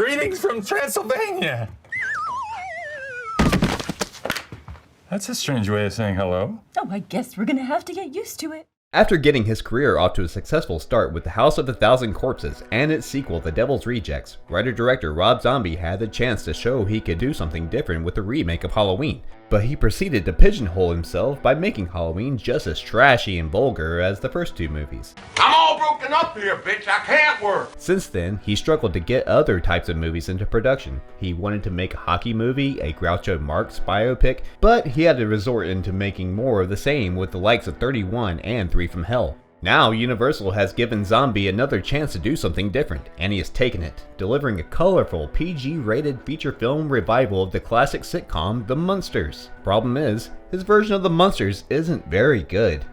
Greetings from Transylvania. That's a strange way of saying hello. Oh, I guess we're gonna have to get used to it. After getting his career off to a successful start with The House of a Thousand Corpses and its sequel The Devil's Rejects, writer-director Rob Zombie had the chance to show he could do something different with the remake of Halloween. But he proceeded to pigeonhole himself by making Halloween just as trashy and vulgar as the first two movies. I'm all broken up here, bitch. I can't work. Since then, he struggled to get other types of movies into production. He wanted to make a hockey movie, a Groucho Marx biopic, but he had to resort into making more of the same with the likes of 31 and 3 from Hell. Now, Universal has given Zombie another chance to do something different, and he has taken it, delivering a colorful, PG-rated feature film revival of the classic sitcom The Munsters. Problem is, his version of The Munsters isn't very good.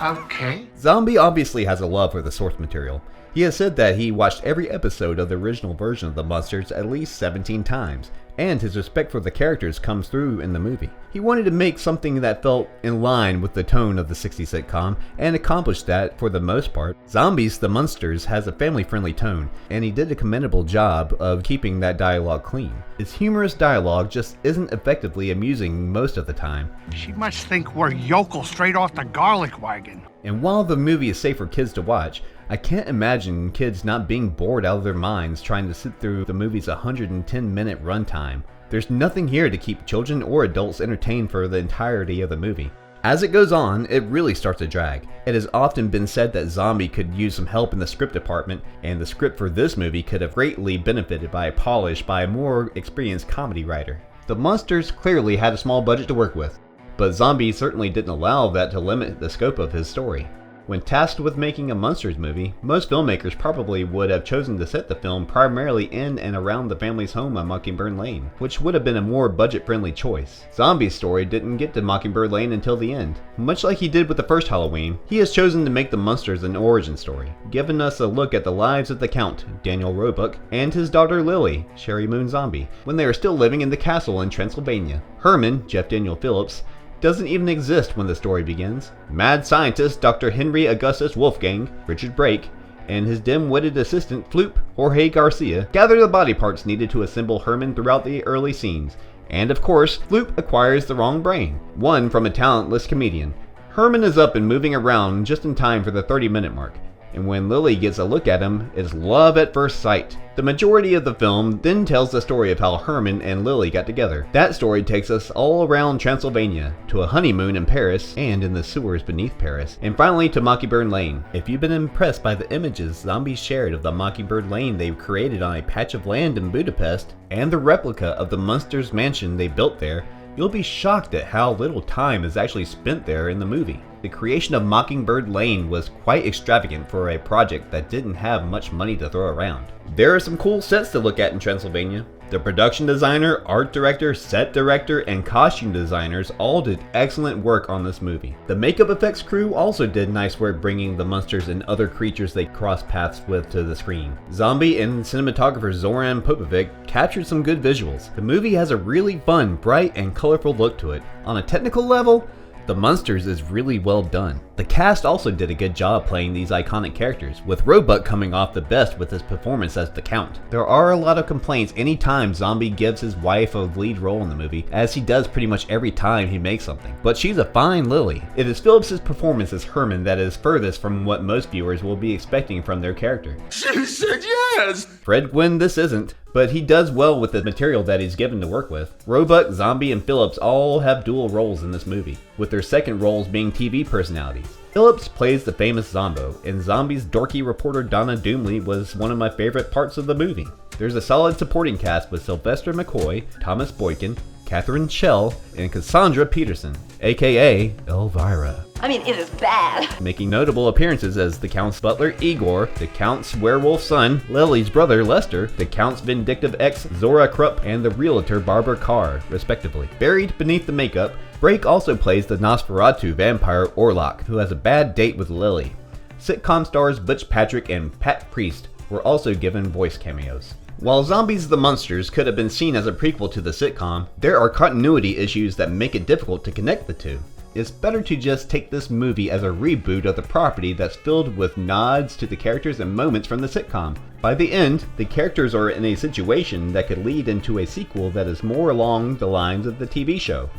Okay. Zombie obviously has a love for the source material. He has said that he watched every episode of the original version of The Munsters at least 17 times, and his respect for the characters comes through in the movie. He wanted to make something that felt in line with the tone of the 60s sitcom, and accomplished that for the most part. Zombies The Munsters has a family-friendly tone, and he did a commendable job of keeping that dialogue clean. His humorous dialogue just isn't effectively amusing most of the time. She must think we're yokels straight off the garlic wagon. And while the movie is safe for kids to watch, I can't imagine kids not being bored out of their minds trying to sit through the movie's 110-minute runtime. There's nothing here to keep children or adults entertained for the entirety of the movie. As it goes on, it really starts to drag. It has often been said that Zombie could use some help in the script department, and the script for this movie could have greatly benefited by a polish by a more experienced comedy writer. The Munsters clearly had a small budget to work with, but Zombie certainly didn't allow that to limit the scope of his story. When tasked with making a Munsters movie, most filmmakers probably would have chosen to set the film primarily in and around the family's home on Mockingbird Lane, which would have been a more budget-friendly choice. Zombie's story didn't get to Mockingbird Lane until the end. Much like he did with the first Halloween, he has chosen to make the Munsters an origin story, giving us a look at the lives of the Count, Daniel Roebuck, and his daughter Lily, Sherry Moon Zombie, when they are still living in the castle in Transylvania. Herman, Jeff Daniel Phillips, doesn't even exist when the story begins. Mad scientist Dr. Henry Augustus Wolfgang, Richard Brake, and his dim-witted assistant Floop, Jorge Garcia, gather the body parts needed to assemble Herman throughout the early scenes. And of course, Floop acquires the wrong brain, one from a talentless comedian. Herman is up and moving around just in time for the 30-minute mark, and when Lily gets a look at him, it's love at first sight. The majority of the film then tells the story of how Herman and Lily got together. That story takes us all around Transylvania, to a honeymoon in Paris and in the sewers beneath Paris, and finally to Mockingbird Lane. If you've been impressed by the images Zombies shared of the Mockingbird Lane they've created on a patch of land in Budapest, and the replica of the Munsters mansion they built there, you'll be shocked at how little time is actually spent there in the movie. The creation of Mockingbird Lane was quite extravagant for a project that didn't have much money to throw around. There are some cool sets to look at in Transylvania. The production designer, art director, set director, and costume designers all did excellent work on this movie. The makeup effects crew also did nice work bringing the Munsters and other creatures they crossed paths with to the screen. Zombie and cinematographer Zoran Popovic captured some good visuals. The movie has a really fun, bright, and colorful look to it. On a technical level, The Munsters is really well done. The cast also did a good job playing these iconic characters, with Roebuck coming off the best with his performance as the Count. There are a lot of complaints anytime Zombie gives his wife a lead role in the movie, as he does pretty much every time he makes something. But she's a fine Lily. It is Phillips' performance as Herman that is furthest from what most viewers will be expecting from their character. She said yes! Fred Gwynn this isn't, but he does well with the material that he's given to work with. Roebuck, Zombie, and Phillips all have dual roles in this movie, with their second roles being TV personalities. Phillips plays the famous Zombo, and Zombie's dorky reporter Donna Doomley was one of my favorite parts of the movie. There's a solid supporting cast with Sylvester McCoy, Thomas Boykin, Catherine Schell, and Cassandra Peterson, aka Elvira. I mean, it is bad. Making notable appearances as the Count's butler Igor, the Count's werewolf son Lily's brother Lester, the Count's vindictive ex Zora Krupp, and the realtor Barbara Carr, respectively. Buried beneath the makeup, Brake also plays the Nosferatu vampire Orlok, who has a bad date with Lily. Sitcom stars Butch Patrick and Pat Priest were also given voice cameos. While Zombies the Munsters could have been seen as a prequel to the sitcom, there are continuity issues that make it difficult to connect the two. it's better to just take this movie as a reboot of the property that's filled with nods to the characters and moments from the sitcom. By the end, the characters are in a situation that could lead into a sequel that is more along the lines of the TV show,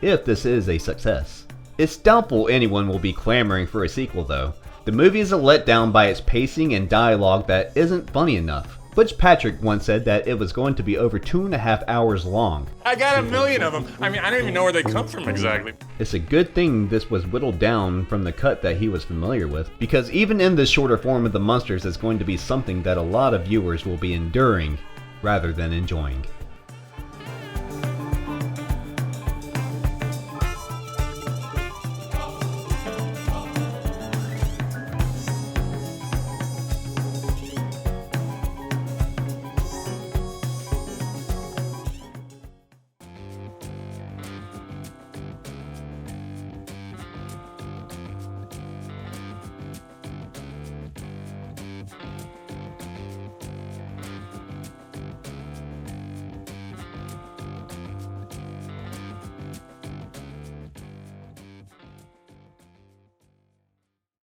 if this is a success. It's doubtful anyone will be clamoring for a sequel though. The movie is a letdown by its pacing and dialogue that isn't funny enough. Butch Patrick once said that it was going to be over 2.5 hours long. I got 1 million of them. I mean, I don't even know where they come from exactly. It's a good thing this was whittled down from the cut that he was familiar with, because even in this shorter form of the Munsters is going to be something that a lot of viewers will be enduring rather than enjoying.